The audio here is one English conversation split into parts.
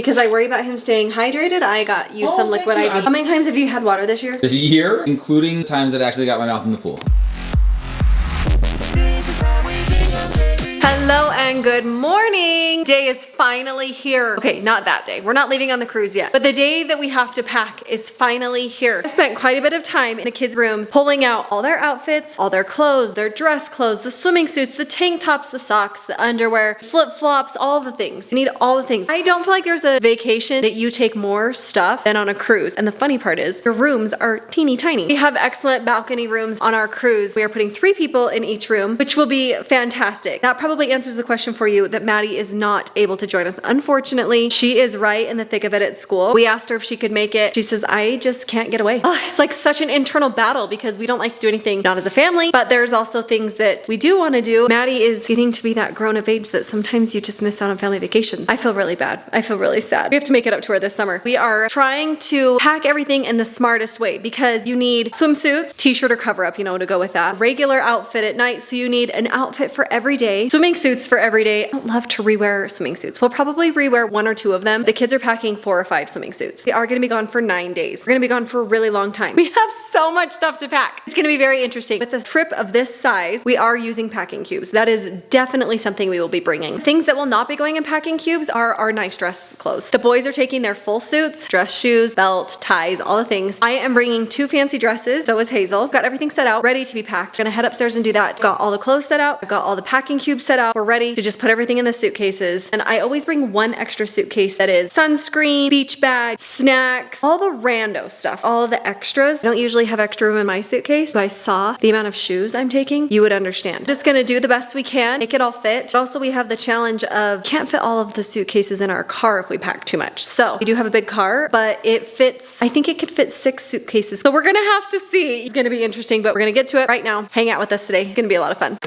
Because I worry about him staying hydrated, I got you some liquid IV. How many times have you had water this year? This year, including times that I actually got my mouth in the pool. Hello and good morning. Day is finally here. Okay, not that day. We're not leaving on the cruise yet, but the day that we have to pack is finally here. I spent quite a bit of time in the kids' rooms pulling out all their outfits, all their clothes, their dress clothes, the swimming suits, the tank tops, the socks, the underwear, flip-flops, all the things. You need all the things. I don't feel like there's a vacation that you take more stuff than on a cruise. And the funny part is your rooms are teeny tiny. We have excellent balcony rooms on our cruise. We are putting 3 people in each room, which will be fantastic. That probably answers the question for you that Maddie is not able to join us. Unfortunately, she is right in the thick of it at school. We asked her if she could make it. She says, I just can't get away. Oh, it's like such an internal battle because we don't like to do anything, not as a family, but there's also things that we do want to do. Maddie is getting to be that grown-up age that sometimes you just miss out on family vacations. I feel really bad. I feel really sad. We have to make it up to her this summer. We are trying to pack everything in the smartest way because you need swimsuits, t-shirt or cover up, you know, to go with that. Regular outfit at night, so you need an outfit for every day. Swimming suits for every day. I don't love to rewear swimming suits. We'll probably rewear 1 or 2 of them. The kids are packing 4 or 5 swimming suits. We are going to be gone for 9 days. We're going to be gone for a really long time. We have so much stuff to pack. It's going to be very interesting. With a trip of this size, we are using packing cubes. That is definitely something we will be bringing. Things that will not be going in packing cubes are our nice dress clothes. The boys are taking their full suits, dress shoes, belt, ties, all the things. I am bringing 2 fancy dresses. So is Hazel. Got everything set out, ready to be packed. Gonna head upstairs and do that. Got all the clothes set out. I've got all the packing cubes set out. We're ready to just put everything in the suitcases. And I always bring 1 extra suitcase that is sunscreen, beach bag, snacks, all the rando stuff, all of the extras. I don't usually have extra room in my suitcase. If I saw the amount of shoes I'm taking, you would understand. Just gonna do the best we can, make it all fit. But also we have the challenge of can't fit all of the suitcases in our car if we pack too much. So we do have a big car, but it fits, I think it could fit 6 suitcases. So we're gonna have to see. It's gonna be interesting, but we're gonna get to it right now. Hang out with us today. It's gonna be a lot of fun.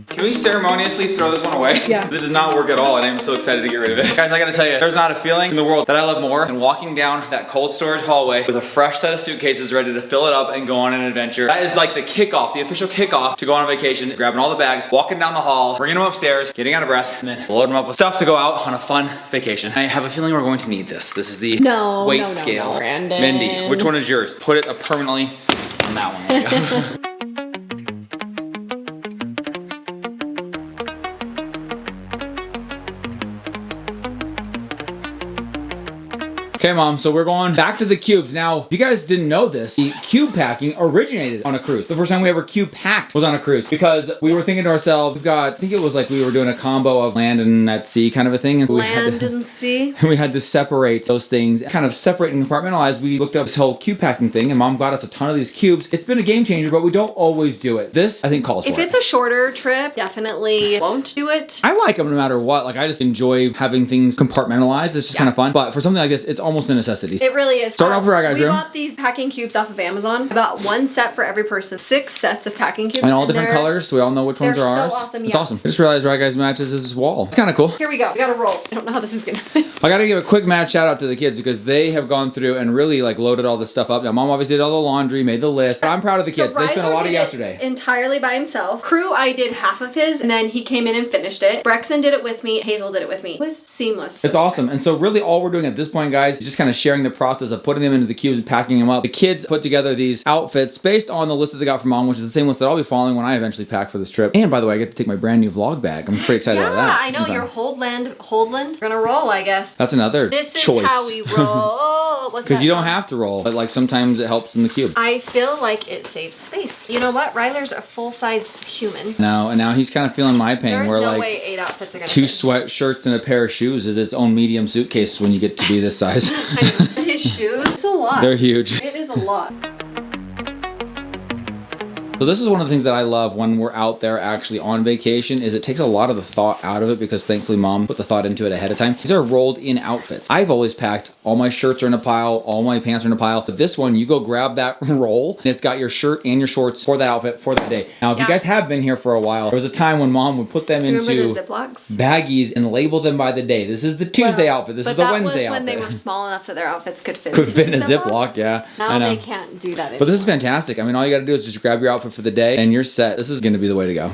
Can we ceremoniously throw this one away? Yeah. It does not work at all and I'm so excited to get rid of it. Guys, I gotta tell you, there's not a feeling in the world that I love more than walking down that cold storage hallway with a fresh set of suitcases ready to fill it up and go on an adventure. That is like the kickoff, the official kickoff to go on a vacation, grabbing all the bags, walking down the hall, bringing them upstairs, getting out of breath, and then loading them up with stuff to go out on a fun vacation. I have a feeling we're going to need this. This is the weight scale. No, Brandon. Mindy, which one is yours? Put it permanently on that one. There you go. Okay, Mom, so we're going back to the cubes. Now, if you guys didn't know this, the cube packing originated on a cruise. The first time we ever cube packed was on a cruise because we were thinking to ourselves, we've got, I think it was like we were doing a combo of land and at sea kind of a thing. And Land and sea. And we had to separate those things, kind of separate and compartmentalize. We looked up this whole cube packing thing and Mom got us a ton of these cubes. It's been a game changer, but we don't always do it. This, I think, calls for it. If it's a shorter trip, definitely won't do it. I like them no matter what. Like, I just enjoy having things compartmentalized. It's just kind of fun. But for something like this, it's almost a necessity. It really is. Start off with our guys' room. We bought these packing cubes off of Amazon. I bought 1 set for every person. 6 sets of packing cubes. And all different colors, so we all know which ones are ours. They're so awesome, It's yeah. awesome. I just realized Right Guys matches this wall. It's kind of cool. Here we go. We gotta roll. I don't know how this is gonna I gotta give a quick mad shout out to the kids because they have gone through and really like loaded all this stuff up. Now, Mom obviously did all the laundry, made the list. But I'm proud of the kids. They spent a lot of yesterday. Entirely by himself. Crew, I did half of his, and then he came in and finished it. Brexon did it with me. Hazel did it with me. It was seamless. It's awesome. And so really all we're doing at this point, guys, is just kind of sharing the process of putting them into the cubes and packing them up. The kids put together these outfits based on the list that they got from Mom, which is the same list that I'll be following when I eventually pack for this trip. And by the way, I get to take my brand new vlog bag. I'm pretty excited about that. Yeah, I know. Your Holdland. We're gonna roll, I guess. That's another choice. This is how we roll. Because you don't have to roll, but like sometimes it helps in the cube. I feel like it saves space. You know what? Ryler's a full-size human. No, and now he's kind of feeling my pain. There's where no like way 8 outfits are gonna 2 fit. sweatshirts and a pair of shoes is its own medium suitcase when you get to be this size. I know. His shoes, it's a lot. They're huge. It is a lot. So this is one of the things that I love when we're out there actually on vacation is it takes a lot of the thought out of it because thankfully Mom put the thought into it ahead of time. These are rolled in outfits. I've always packed all my shirts are in a pile, all my pants are in a pile, but this one you go grab that roll and it's got your shirt and your shorts for that outfit for that day. Now if you guys have been here for a while, there was a time when Mom would put them into the Ziplocs? Baggies and label them by the day. This is the Tuesday outfit, this is the Wednesday outfit. But that was when they were small enough that their outfits could fit in a Ziploc, yeah. Now they can't do that anymore. But this is fantastic. I mean, all you gotta do is just grab your outfit for the day and you're set. This is gonna be the way to go.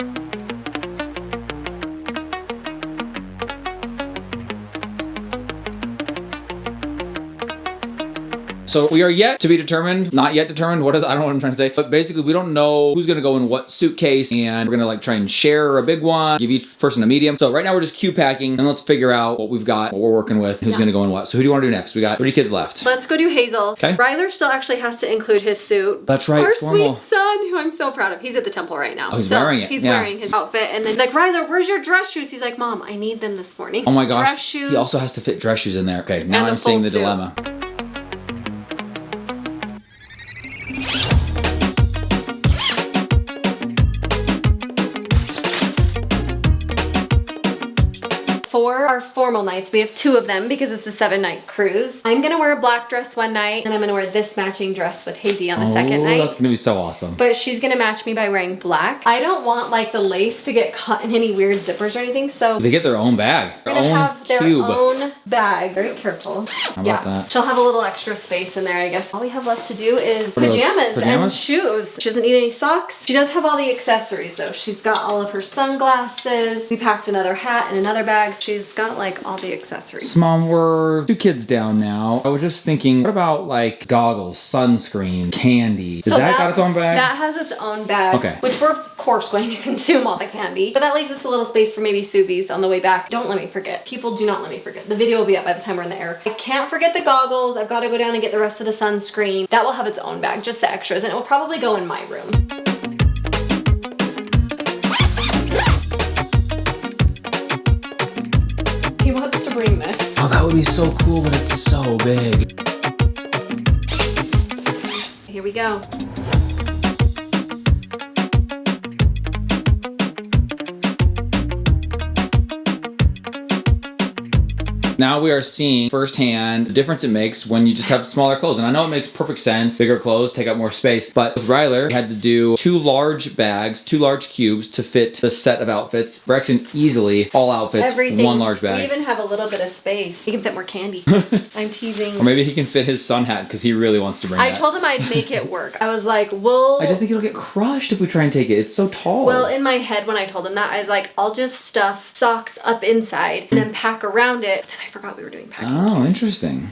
So we are yet to be determined, not yet determined. I don't know what I'm trying to say, but basically we don't know who's gonna go in what suitcase, and we're gonna like try and share a big one, give each person a medium. So right now we're just cue packing, and let's figure out what we've got, what we're working with, who's gonna go in what. So who do you wanna do next? We got 3 kids left. Let's go do Hazel. Okay. Ryler still actually has to include his suit. That's right, Our formal. sweet son, who I'm so proud of. He's at the temple right now. Oh, he's wearing it. He's Yeah. wearing his outfit, and then he's like, Ryler, where's your dress shoes? He's like, Mom, I need them this morning. Oh my gosh. Dress shoes. He also has to fit dress shoes in there. Okay, now And the I'm seeing full the suit. dilemma. For our formal nights, we have 2 of them because it's a 7-night cruise. I'm gonna wear a black dress one night, and I'm gonna wear this matching dress with Hazy on the second night. That's gonna be so awesome. But she's gonna match me by wearing black. I don't want like the lace to get caught in any weird zippers or anything, so They get their own bag. they're Their gonna own have their cube. own bag. Very careful. How about that? She'll have a little extra space in there, I guess. All we have left to do is What are those? pajamas and Pajamas? shoes. She doesn't need any socks. She does have all the accessories though. She's got all of her sunglasses. We packed another hat and another bag. She's got like all the accessories. Mom, we're 2 kids down now. I was just thinking, what about like goggles, sunscreen, candy? Does So that got its own bag? That has its own bag. Okay. Which we're of course going to consume all the candy. But that leaves us a little space for maybe sous vide on the way back. Don't let me forget. People, do not let me forget. The video will be up by the time we're in the air. I can't forget the goggles. I've got to go down and get the rest of the sunscreen. That will have its own bag, just the extras, and it will probably go in my room. He wants to bring this. Oh, that would be so cool, but it's so big. Here we go. Now we are seeing firsthand the difference it makes when you just have smaller clothes. And I know it makes perfect sense. Bigger clothes take up more space. But with Ryler, we had to do 2 large bags, 2 large cubes to fit the set of outfits. Braxton easily, all outfits, Everything. 1 large bag. We even have a little bit of space. He can fit more candy. I'm teasing. Or maybe he can fit his sun hat because he really wants to bring I that. told him I'd make it work. I was like, well... I just think it'll get crushed if we try and take it. It's so tall. Well, in my head when I told him that, I was like, I'll just stuff socks up inside and then pack around it. And I forgot we were doing packing. Oh, cues. interesting.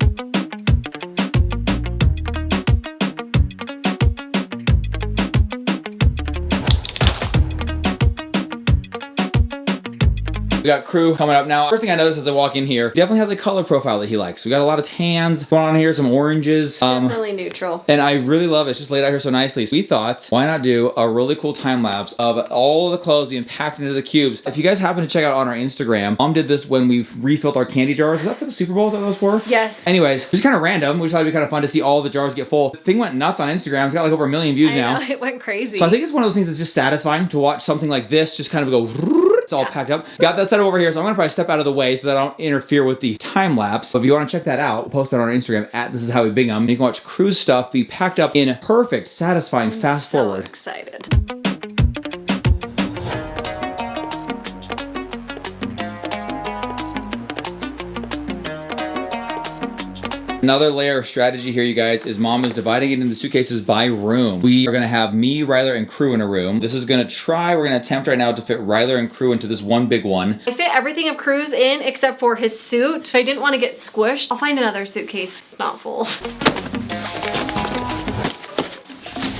We got crew coming up now. First thing I noticed as I walk in here, definitely has a color profile that he likes. We got a lot of tans going on here, some oranges. Definitely neutral. And I really love it. It's just laid out here so nicely. So we thought, why not do a really cool time lapse of all of the clothes being packed into the cubes. If you guys happen to check out on our Instagram, Mom did this when we refilled our candy jars. Was that for the Super Bowl? Is that what that was for? Yes. Anyways, just kind of random. We just thought it'd be kind of fun to see all the jars get full. The thing went nuts on Instagram. It's got like over 1 million views I now. know, it went crazy. So I think it's one of those things that's just satisfying to watch something like this just kind of go. It's all packed up. Got that set up over here, so I'm gonna probably step out of the way so that I don't interfere with the time lapse. So if you want to check that out, we'll post it on our Instagram at This Is How We Bingham. And you can watch cruise stuff be packed up in perfect, satisfying fast so forward. excited. Another layer of strategy here, you guys, is Mom is dividing it into suitcases by room. We are gonna have me, Ryler, and crew in a room. This is we're gonna attempt right now to fit Ryler and crew into this one big one. I fit everything of Crew's in except for his suit. I didn't want to get squished. I'll find another suitcase. It's not full.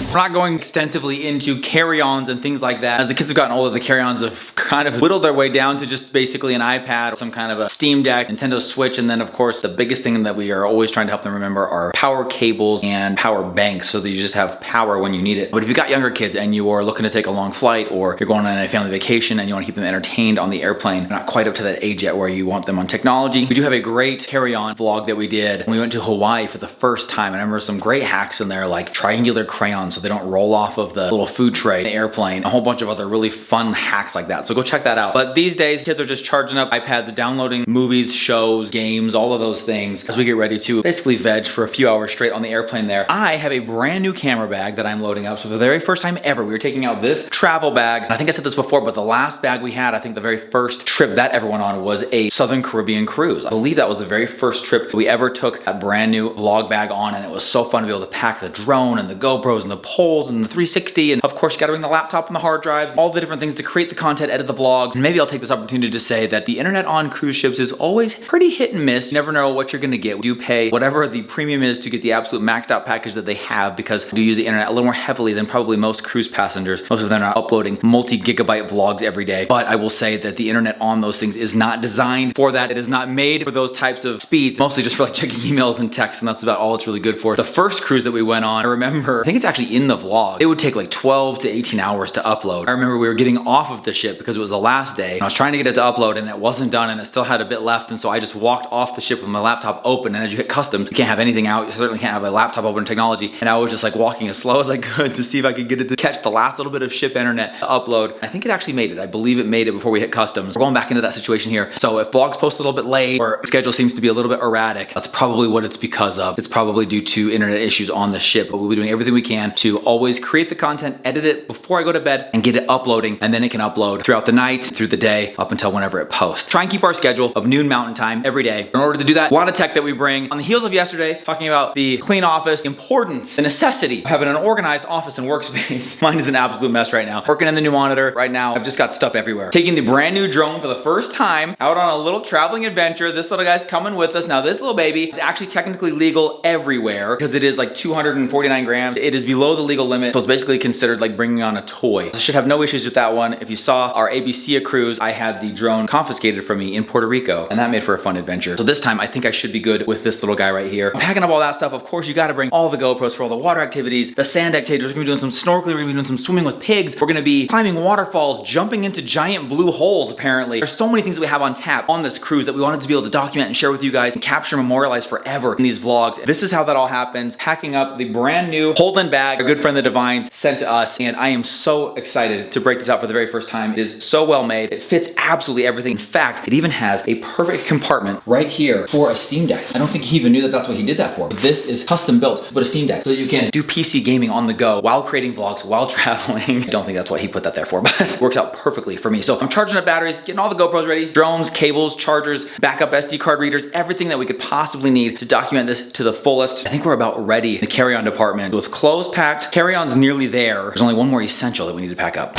We're not going extensively into carry-ons and things like that. As the kids have gotten older, the carry-ons have kind of whittled their way down to just basically an iPad, some kind of a Steam Deck, Nintendo Switch, and then of course the biggest thing that we are always trying to help them remember are power cables and power banks so that you just have power when you need it. But if you've got younger kids and you are looking to take a long flight or you're going on a family vacation and you want to keep them entertained on the airplane, not quite up to that age yet where you want them on technology, we do have a great carry-on vlog that we did when we went to Hawaii for the first time. And I remember some great hacks in there like triangular crayons so they don't roll off of the little food tray in the airplane, a whole bunch of other really fun hacks like that. So go check that out. But these days, kids are just charging up iPads, downloading movies, shows, games, all of those things as we get ready to basically veg for a few hours straight on the airplane there. I have a brand new camera bag that I'm loading up. So for the very first time ever, we were taking out this travel bag. And I think I said this before, but the last bag we had, I think the very first trip that ever went on was a Southern Caribbean cruise. I believe that was the very first trip we ever took a brand new vlog bag on, and it was so fun to be able to pack the drone and the GoPros and the polls and the 360, and of course you gotta bring the laptop and the hard drives, all the different things to create the content, edit the vlogs. And maybe I'll take this opportunity to say that the internet on cruise ships is always pretty hit and miss. You never know what you're gonna get. We do pay whatever the premium is to get the absolute maxed out package that they have, because we do use the internet a little more heavily than probably most cruise passengers. Most of them are uploading multi-gigabyte vlogs every day. But I will say that the internet on those things is not designed for that. It is not made for those types of speeds, mostly just for like checking emails and texts, and that's about all it's really good for. The first cruise that we went on, I remember, I think it's actually in the vlog, it would take like 12 to 18 hours to upload. I remember we were getting off of the ship because it was the last day, and I was trying to get it to upload and it wasn't done and it still had a bit left, and so I just walked off the ship with my laptop open, and as you hit customs, you can't have anything out, you certainly can't have a laptop open technology, and I was just like walking as slow as I could to see if I could get it to catch the last little bit of ship internet to upload. I think it actually made it. I believe it made it before we hit customs. We're going back into that situation here. So if vlogs post a little bit late or schedule seems to be a little bit erratic, that's probably what it's because of. It's probably due to internet issues on the ship, but we'll be doing everything we can to always create the content, edit it before I go to bed, and get it uploading, and then it can upload throughout the night, through the day, up until whenever it posts. Try and keep our schedule of noon mountain time every day. In order to do that, a lot of tech that we bring. On the heels of yesterday, talking about the clean office, the importance, the necessity of having an organized office and workspace. Mine is an absolute mess right now. Working in the new monitor right now, I've just got stuff everywhere. Taking the brand new drone for the first time out on a little traveling adventure. This little guy's coming with us. Now this little baby is actually technically legal everywhere because it is like 249 grams. It is below the legal limit, so it's basically considered like bringing on a toy. I should have no issues with that one. If you saw our ABC cruise, I had the drone confiscated from me in Puerto Rico, and that made for a fun adventure. So this time I think I should be good with this little guy right here. I'm packing up all that stuff. Of course, you gotta bring all the GoPros for all the water activities, the sand activities. We're gonna be doing some snorkeling, we're gonna be doing some swimming with pigs. We're gonna be climbing waterfalls, jumping into giant blue holes apparently. There's so many things that we have on tap on this cruise that we wanted to be able to document and share with you guys and capture, memorialize forever in these vlogs. This is how that all happens. Packing up the brand new Holden bag, a good friend of the Divines sent to us, and I am so excited to break this out for the very first time. It is so well made. It fits absolutely everything. In fact, it even has a perfect compartment right here for a Steam Deck. I don't think he even knew that that's what he did that for. This is custom built to put a Steam Deck so that you can do PC gaming on the go while creating vlogs, while traveling. I don't think that's what he put that there for, but it works out perfectly for me. So I'm charging up batteries, getting all the GoPros ready, drones, cables, chargers, backup SD card readers, everything that we could possibly need to document this to the fullest. I think we're about ready in the carry-on department. With clothes packed, carry-on's nearly there. There's only one more essential that we need to pack up.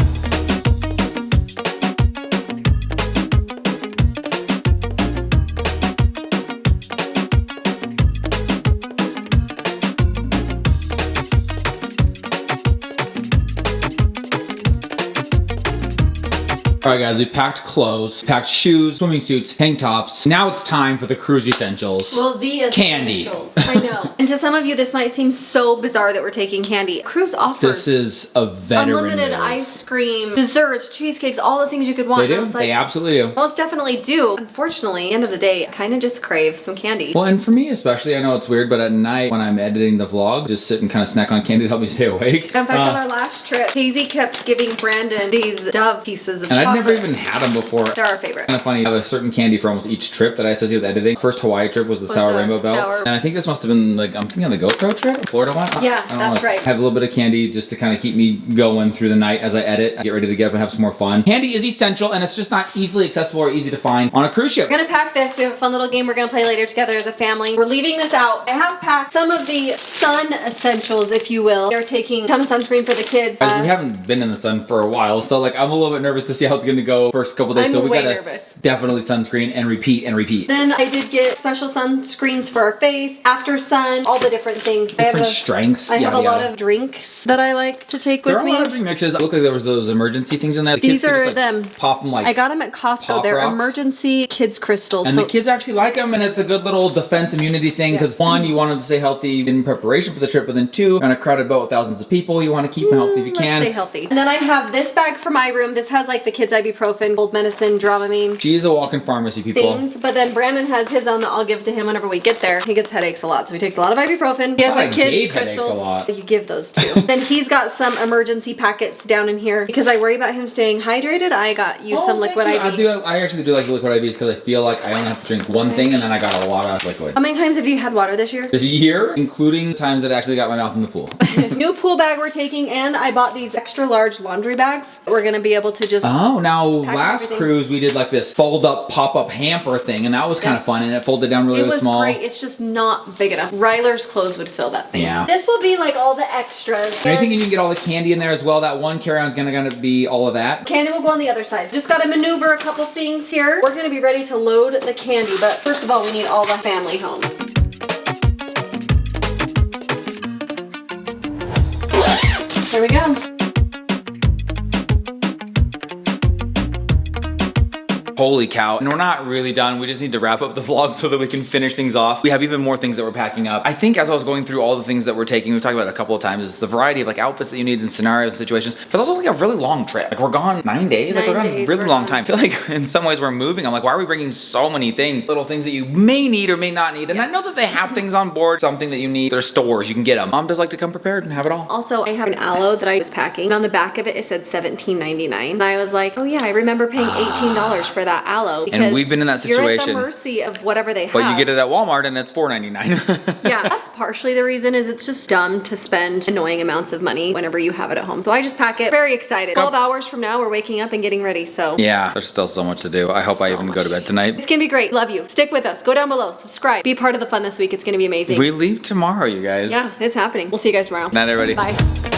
All right guys, we packed clothes, packed shoes, swimming suits, tank tops. Now it's time for the cruise essentials. Well, the essentials. Candy. I know. And to some of you, this might seem so bizarre that we're taking candy. Cruise offers. This is a veteran unlimited move. Ice cream, desserts, cheesecakes, all the things you could want. They do. Like, they absolutely do. Most definitely do. Unfortunately, end of the day, I kind of just crave some candy. Well, and for me especially, I know it's weird, but at night when I'm editing the vlog, just sit and kind of snack on candy to help me stay awake. In fact, on our last trip, Casey kept giving Brandon these Dove pieces of chocolate. I'd never even had them before. They're our favorite. Kind of funny. I have a certain candy for almost each trip that I associate with editing. First Hawaii trip was the Sour Rainbow Belts. And I think this must have been like, I'm thinking on the GoPro trip, Florida one. Yeah, that's right. Have a little bit of candy just to kind of keep me going through the night as I edit. I get ready to get up and have some more fun. Candy is essential, and it's just not easily accessible or easy to find on a cruise ship. We're gonna pack this. We have a fun little game we're gonna play later together as a family. We're leaving this out. I have packed some of the sun essentials, if you will. They're taking a ton of sunscreen for the kids. We haven't been in the sun for a while, so like I'm a little bit nervous to see how it's gonna go first couple days. So we gotta definitely sunscreen and repeat and repeat. Then I did get special sunscreens for our face, after sun, all the different things. Different strengths. I have a lot of drinks that I like to take with me. There are a lot of drink mixes. It looked like there was those emergency things in there. These are just, them. Pop them like I got them at Costco. They're rocks. Emergency kids crystals. And the kids actually like them, and it's a good little defense immunity thing because one, you want them to stay healthy in preparation for the trip, but then two, on a crowded boat with thousands of people, you want to keep them healthy if you can. Stay healthy. And then I have this bag for my room. This has like the kids ibuprofen, cold medicine, Dramamine. She's a walking pharmacy, people. Things, but then Brandon has his own that I'll give to him whenever we get there. He gets headaches a lot, so he takes a lot of ibuprofen. He has the kids crystals. A lot. You give those to. Then he's got some emergency packets down in here because I worry about him staying hydrated. I got you some liquid IV. I actually do like the liquid IVs because I feel like I only have to drink one thing and then I got a lot of liquid. How many times have you had water this year? This year, including times that I actually got my mouth in the pool. New pool bag we're taking, and I bought these extra large laundry bags. We're gonna be able to just. Oh, now last cruise, we did like this fold up, pop up hamper thing, and that was kind of fun, and it folded down really, really small. It was great. It's just not big enough. Ryler's clothes would fill that thing. Yeah. This will be like all the extras. And I think you can get all the candy in there as well. That one carry-on is gonna be all of that. Candy will go on the other side. Just gotta maneuver a couple things here. We're gonna be ready to load the candy, but first of all, we need all the family home. There we go. Holy cow. And we're not really done. We just need to wrap up the vlog so that we can finish things off. We have even more things that we're packing up. I think as I was going through all the things that we're taking, we've talked about it a couple of times, is the variety of like outfits that you need in scenarios and situations, but also like a really long trip. Like we're gone 9 days. Like we're gone a really long time. I feel like in some ways we're moving. I'm like, why are we bringing so many things? Little things that you may need or may not need. And I know that they have things on board, something that you need. There's stores, you can get them. Mom does like to come prepared and have it all. Also, I have an aloe that I was packing. And on the back of it, it said $17.99. And I was like, oh yeah, I remember paying $18 for that aloe. And we've been in that situation. You're at the mercy of whatever they have. But you get it at Walmart and it's $4.99. Yeah, that's partially the reason. Is it's just dumb to spend annoying amounts of money whenever you have it at home. So I just pack it. Very excited. 12 hours from now, we're waking up and getting ready. So yeah, there's still so much to do. I hope I even go to bed tonight. It's gonna be great. Love you. Stick with us. Go down below. Subscribe. Be part of the fun this week. It's gonna be amazing. We leave tomorrow, you guys. Yeah, it's happening. We'll see you guys tomorrow. Night, everybody. Bye.